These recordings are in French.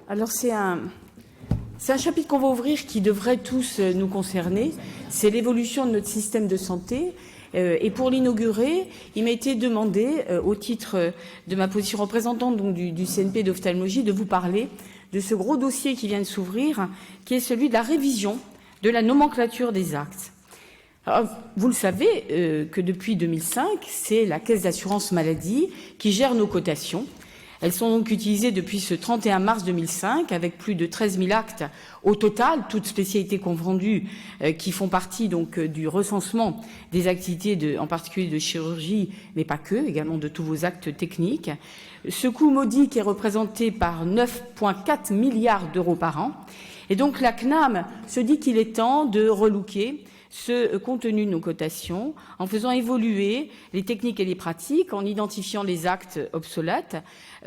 Alors c'est un chapitre qu'on va ouvrir qui devrait tous nous concerner. C'est l'évolution de notre système de santé. Et pour l'inaugurer, il m'a été demandé, au titre de ma position représentante donc, du CNP d'ophtalmologie, de vous parler de ce gros dossier qui vient de s'ouvrir, qui est celui de la révision de la nomenclature des actes. Alors, vous le savez que depuis 2005, c'est la Caisse d'assurance maladie qui gère nos cotations. Elles sont donc utilisées depuis ce 31 mars 2005 avec plus de 13 000 actes au total, toutes spécialités confondues, qui font partie donc du recensement des activités, en particulier de chirurgie, mais pas que, également de tous vos actes techniques. Ce coût maudit qui est représenté par 9,4 milliards d'euros par an. Et donc la CNAM se dit qu'il est temps de relooker ce contenu de nos cotations en faisant évoluer les techniques et les pratiques, en identifiant les actes obsolètes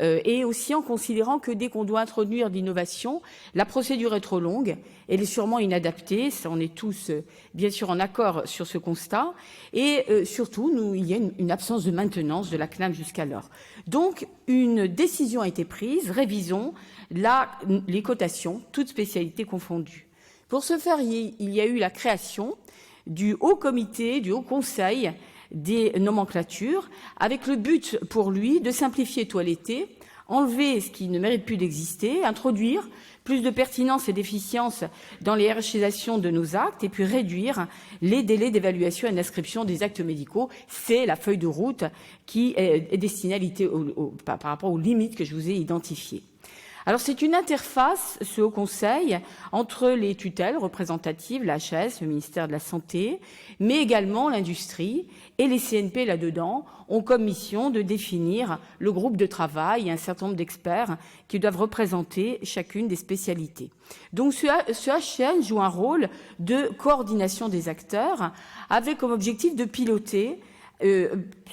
et aussi en considérant que dès qu'on doit introduire d'innovation, la procédure est trop longue, elle est sûrement inadaptée, ça, on est tous bien sûr en accord sur ce constat, et surtout, il y a une absence de maintenance de la CNAM jusqu'alors. Donc, une décision a été prise, révisons les cotations, toutes spécialités confondues. Pour ce faire, il y a eu la création du Haut Comité, du Haut Conseil des nomenclatures, avec le but pour lui de simplifier et toiletter, enlever ce qui ne mérite plus d'exister, introduire plus de pertinence et d'efficience dans les hiérarchisations de nos actes et puis réduire les délais d'évaluation et d'inscription des actes médicaux. C'est la feuille de route qui est destinée à lutter par rapport aux limites que je vous ai identifiées. Alors c'est une interface, ce Haut Conseil, entre les tutelles représentatives, la HAS, le ministère de la Santé, mais également l'industrie, et les CNP là-dedans ont comme mission de définir le groupe de travail et un certain nombre d'experts qui doivent représenter chacune des spécialités. Donc ce HCN joue un rôle de coordination des acteurs avec comme objectif de piloter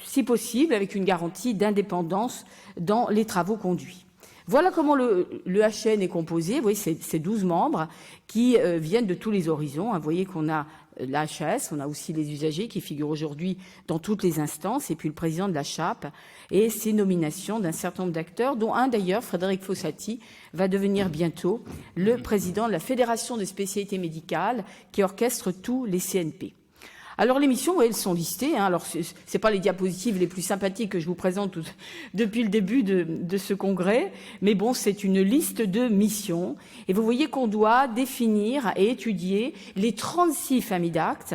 si possible avec une garantie d'indépendance dans les travaux conduits. Voilà comment le HN est composé. Vous voyez, c'est 12 membres qui viennent de tous les horizons. Vous voyez qu'on a la HAS, on a aussi les usagers qui figurent aujourd'hui dans toutes les instances, et puis le président de la CHAP, et ces nominations d'un certain nombre d'acteurs, dont un d'ailleurs, Frédéric Fossati, va devenir bientôt le président de la Fédération des spécialités médicales qui orchestre tous les CNP. Alors les missions, elles sont listées. Alors c'est pas les diapositives les plus sympathiques que je vous présente depuis le début de ce congrès, mais bon, c'est une liste de missions. Et vous voyez qu'on doit définir et étudier les 36 familles d'actes,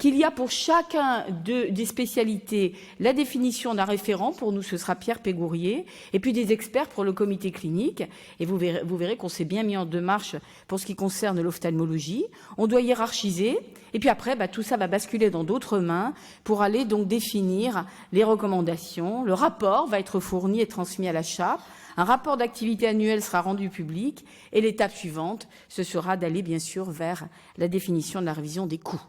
qu'il y a pour chacun des spécialités la définition d'un référent. Pour nous, ce sera Pierre Pégourier, et puis des experts pour le comité clinique. Et vous verrez qu'on s'est bien mis en marche pour ce qui concerne l'ophtalmologie. On doit hiérarchiser. Et puis après, tout ça va basculer dans d'autres mains pour aller donc définir les recommandations. Le rapport va être fourni et transmis à la CHAP. Un rapport d'activité annuel sera rendu public. Et l'étape suivante, ce sera d'aller bien sûr vers la définition de la révision des coûts.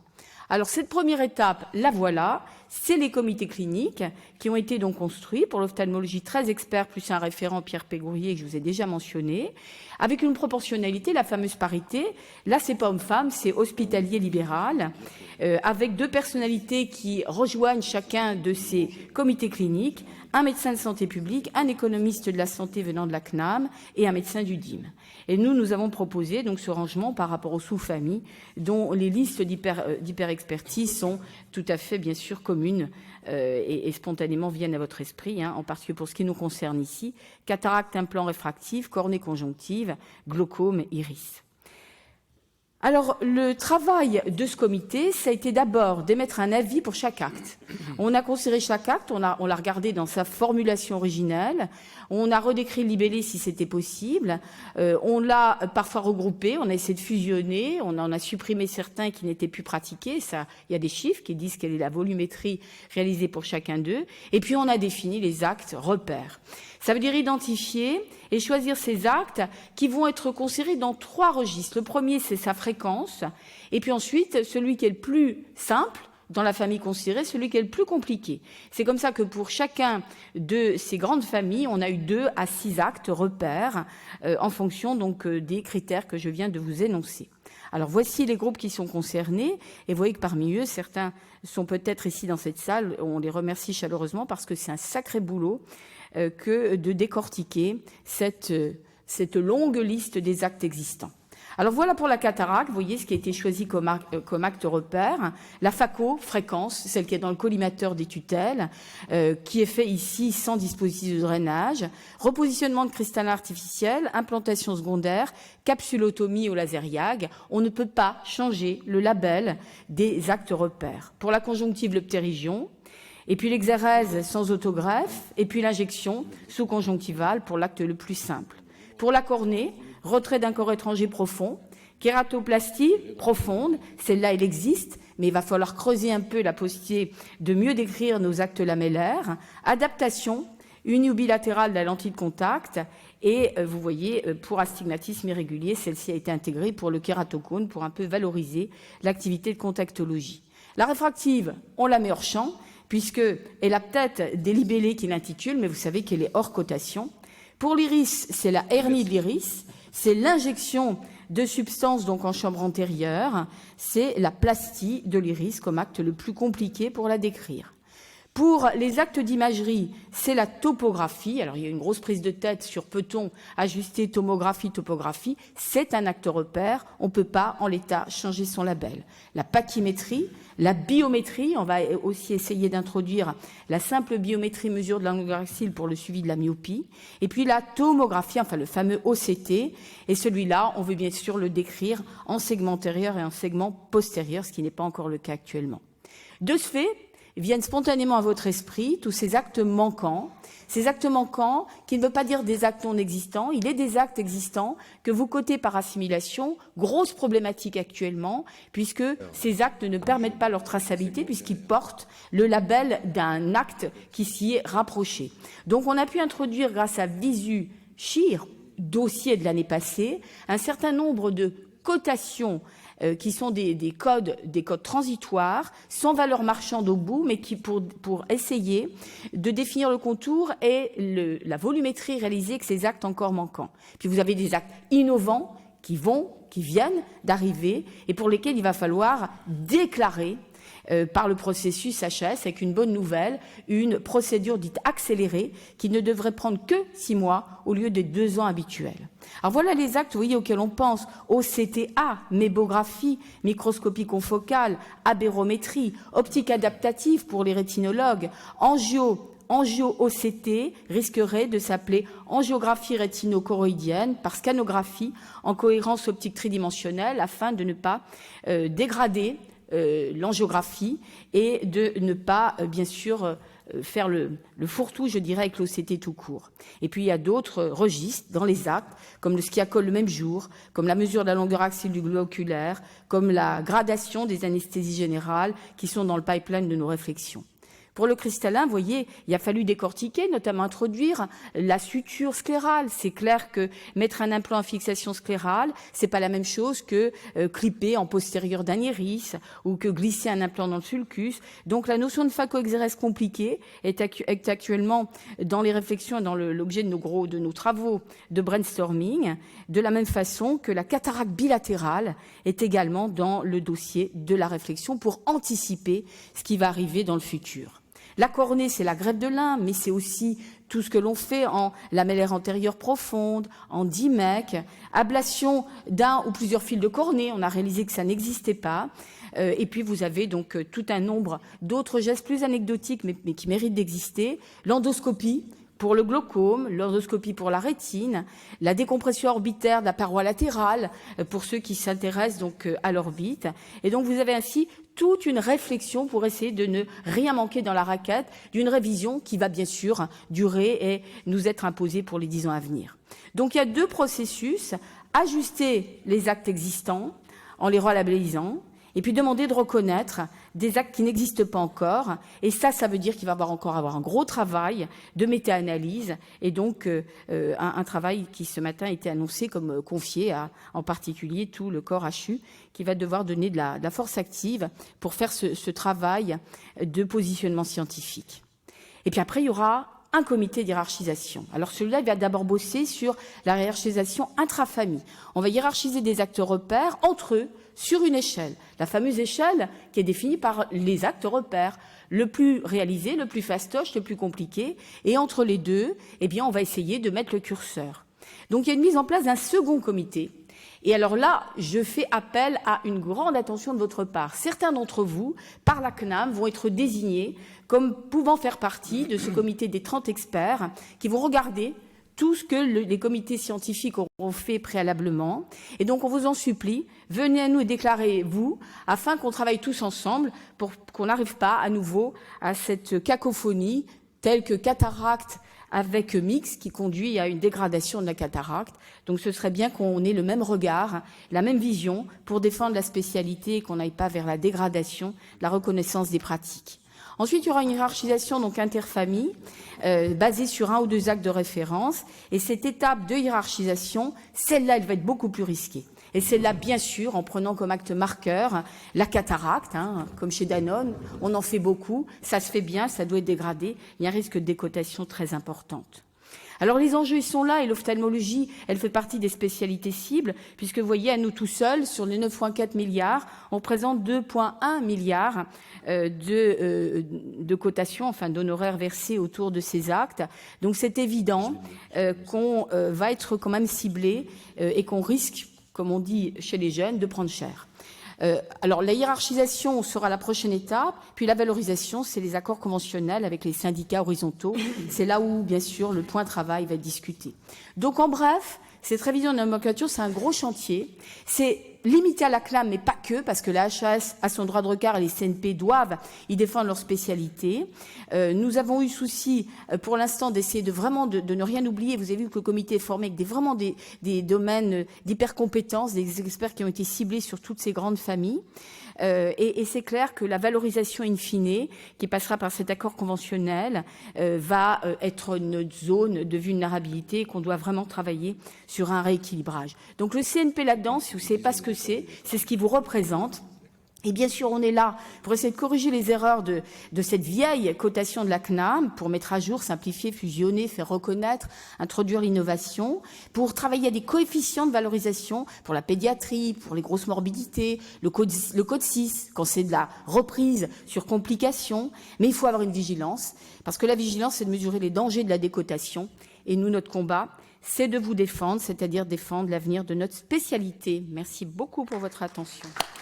Alors cette première étape, la voilà, c'est les comités cliniques qui ont été donc construits pour l'ophtalmologie, 13 experts plus un référent, Pierre Pégourier, que je vous ai déjà mentionné, avec une proportionnalité, la fameuse parité. Là, c'est pas homme-femme, c'est hospitalier libéral, avec 2 personnalités qui rejoignent chacun de ces comités cliniques, un médecin de santé publique, un économiste de la santé venant de la CNAM et un médecin du DIM. Et nous avons proposé donc ce rangement par rapport aux sous-familles dont les listes d'hyper-expertise sont tout à fait, bien sûr, communes et spontanément viennent à votre esprit, en particulier pour ce qui nous concerne ici, cataracte, implant réfractif, cornée conjonctive, glaucome, iris. Alors, le travail de ce comité, ça a été d'abord d'émettre un avis pour chaque acte. On a considéré chaque acte, on l'a regardé dans sa formulation originelle, on a redécrit le libellé si c'était possible, on l'a parfois regroupé, on a essayé de fusionner, on en a supprimé certains qui n'étaient plus pratiqués. Ça, il y a des chiffres qui disent quelle est la volumétrie réalisée pour chacun d'eux, et puis on a défini les actes repères. Ça veut dire identifier et choisir ces actes qui vont être considérés dans 3 registres. Le premier, c'est sa fréquence. Et puis ensuite, celui qui est le plus simple dans la famille considérée, celui qui est le plus compliqué. C'est comme ça que pour chacun de ces grandes familles, on a eu 2 à 6 actes repères en fonction donc des critères que je viens de vous énoncer. Alors voici les groupes qui sont concernés, et vous voyez que parmi eux, certains sont peut-être ici dans cette salle. On les remercie chaleureusement parce que c'est un sacré boulot que de décortiquer cette cette longue liste des actes existants. Alors voilà pour la cataracte, vous voyez ce qui a été choisi comme acte repère. La phaco, fréquence, celle qui est dans le collimateur des tutelles, qui est fait ici sans dispositif de drainage. Repositionnement de cristallin artificiel, implantation secondaire, capsulotomie au laser YAG. On ne peut pas changer le label des actes repères. Pour la conjonctive, le ptérygion. Et puis l'exérèse sans autogreffe. Et puis l'injection sous-conjonctivale pour l'acte le plus simple. Pour la cornée, retrait d'un corps étranger profond, kératoplastie profonde, celle-là elle existe, mais il va falloir creuser un peu la possibilité de mieux décrire nos actes lamellaires, adaptation uniobilatérale de la lentille de contact, et vous voyez, pour astigmatisme irrégulier, celle-ci a été intégrée pour le kératocone pour un peu valoriser l'activité de contactologie. La réfractive, on la met hors champ, puisqu'elle a peut-être des libellés qui l'intitulent, mais vous savez qu'elle est hors cotation. Pour l'iris, c'est la hernie de l'iris, c'est l'injection de substances donc en chambre antérieure, c'est la plastie de l'iris comme acte le plus compliqué pour la décrire. Pour les actes d'imagerie, c'est la topographie. Alors, il y a une grosse prise de tête sur peut-on ajuster tomographie, topographie. C'est un acte repère. On ne peut pas, en l'état, changer son label. La pachymétrie, la biométrie. On va aussi essayer d'introduire la simple biométrie mesure de la longueur axiale pour le suivi de la myopie. Et puis la tomographie, enfin le fameux OCT. Et celui-là, on veut bien sûr le décrire en segment antérieur et en segment postérieur, ce qui n'est pas encore le cas actuellement. De ce fait, viennent spontanément à votre esprit tous ces actes manquants qui ne veut pas dire des actes non existants, il est des actes existants que vous cotez par assimilation, grosse problématique actuellement, puisque ces actes ne permettent pas leur traçabilité, puisqu'ils portent le label d'un acte qui s'y est rapproché. Donc on a pu introduire, grâce à Visu-Chir, dossier de l'année passée, un certain nombre de cotations qui sont des codes transitoires, sans valeur marchande au bout, mais qui pour essayer de définir le contour et la volumétrie réalisée avec ces actes encore manquants. Puis vous avez des actes innovants qui viennent d'arriver et pour lesquels il va falloir déclarer par le processus HS, avec une bonne nouvelle, une procédure dite accélérée qui ne devrait prendre que 6 mois au lieu des 2 ans habituels. Alors voilà les actes, vous voyez, auxquels on pense: OCTA, mébographie, microscopie confocale, abérométrie, optique adaptative pour les rétinologues, angio-OCT risquerait de s'appeler angiographie rétino-choroïdienne par scanographie en cohérence optique tridimensionnelle afin de ne pas dégrader l'angiographie et de ne pas, bien sûr, faire le fourre-tout, je dirais, avec l'OCT tout court. Et puis, il y a d'autres registres dans les actes, comme le sciacole le même jour, comme la mesure de la longueur axiale du globe oculaire, comme la gradation des anesthésies générales qui sont dans le pipeline de nos réflexions. Pour le cristallin, vous voyez, il a fallu décortiquer, notamment introduire la suture sclérale. C'est clair que mettre un implant à fixation sclérale, c'est pas la même chose que clipper en postérieur d'un iris ou que glisser un implant dans le sulcus. Donc la notion de phacoexérèse compliquée est actuellement dans les réflexions et dans l'objet de nos travaux de brainstorming, de la même façon que la cataracte bilatérale est également dans le dossier de la réflexion pour anticiper ce qui va arriver dans le futur. La cornée, c'est la greffe de l'un, mais c'est aussi tout ce que l'on fait en lamellaire antérieure profonde, en DIMEC, ablation d'un ou plusieurs fils de cornée. On a réalisé que ça n'existait pas. Et puis vous avez donc tout un nombre d'autres gestes plus anecdotiques, mais qui méritent d'exister. L'endoscopie pour le glaucome, l'endoscopie pour la rétine, la décompression orbitaire de la paroi latérale pour ceux qui s'intéressent donc à l'orbite. Et donc vous avez ainsi toute une réflexion pour essayer de ne rien manquer dans la raquette d'une révision qui va bien sûr durer et nous être imposée pour les 10 ans à venir. Donc il y a 2 processus: ajuster les actes existants en les relabellisant, et puis demander de reconnaître des actes qui n'existent pas encore. Et ça veut dire qu'il va encore avoir un gros travail de méta-analyse, et donc un travail qui ce matin a été annoncé comme confié à, en particulier, tout le corps HU, qui va devoir donner de la force active pour faire ce travail de positionnement scientifique. Et puis après, il y aura un comité d'hiérarchisation. Alors celui-là, il va d'abord bosser sur la hiérarchisation intrafamille. On va hiérarchiser des actes repères entre eux sur une échelle. La fameuse échelle qui est définie par les actes repères. Le plus réalisé, le plus fastoche, le plus compliqué. Et entre les deux, eh bien, on va essayer de mettre le curseur. Donc il y a une mise en place d'un second comité. Et alors là, je fais appel à une grande attention de votre part. Certains d'entre vous, par la CNAM, vont être désignés comme pouvant faire partie de ce comité des 30 experts qui vont regarder tout ce que les comités scientifiques auront fait préalablement. Et donc, on vous en supplie, venez à nous et déclarez-vous, afin qu'on travaille tous ensemble pour qu'on n'arrive pas à nouveau à cette cacophonie telle que cataracte avec mix qui conduit à une dégradation de la cataracte. Donc ce serait bien qu'on ait le même regard, la même vision pour défendre la spécialité et qu'on n'aille pas vers la dégradation, la reconnaissance des pratiques. Ensuite, il y aura une hiérarchisation donc interfamille basée sur 1 ou 2 actes de référence. Et cette étape de hiérarchisation, celle-là, elle va être beaucoup plus risquée. Et celle-là, bien sûr, en prenant comme acte marqueur la cataracte, comme chez Danone, on en fait beaucoup, ça se fait bien, ça doit être dégradé, il y a un risque de décotation très importante. Alors les enjeux, ils sont là, et l'ophtalmologie, elle fait partie des spécialités cibles, puisque vous voyez, à nous tout seuls, sur les 9,4 milliards, on représente 2,1 milliards de cotations, enfin d'honoraires versés autour de ces actes. Donc c'est évident qu'on va être quand même ciblé et qu'on risque, comme on dit chez les jeunes, de prendre cher. Alors la hiérarchisation sera la prochaine étape, puis la valorisation, c'est les accords conventionnels avec les syndicats horizontaux. C'est là où, bien sûr, le point travail va être discuté. Donc en bref, cette révision de la nomenclature, c'est un gros chantier. C'est limité à la CNAM, mais pas que, parce que la HAS a son droit de regard et les CNP doivent y défendre leur spécialité. Nous avons eu souci, pour l'instant, d'essayer de vraiment de ne rien oublier. Vous avez vu que le comité est formé avec vraiment des domaines d'hypercompétences, des experts qui ont été ciblés sur toutes ces grandes familles. Et c'est clair que la valorisation in fine, qui passera par cet accord conventionnel, va être une zone de vulnérabilité et qu'on doit vraiment travailler sur un rééquilibrage. Donc le CNP là-dedans, si vous ne savez pas ce que c'est ce qui vous représente. Et bien sûr, on est là pour essayer de corriger les erreurs de cette vieille cotation de la CNAM, pour mettre à jour, simplifier, fusionner, faire reconnaître, introduire l'innovation, pour travailler à des coefficients de valorisation pour la pédiatrie, pour les grosses morbidités, le code 6, quand c'est de la reprise sur complications. Mais il faut avoir une vigilance, parce que la vigilance, c'est de mesurer les dangers de la décotation. Et nous, notre combat, c'est de vous défendre, c'est-à-dire défendre l'avenir de notre spécialité. Merci beaucoup pour votre attention.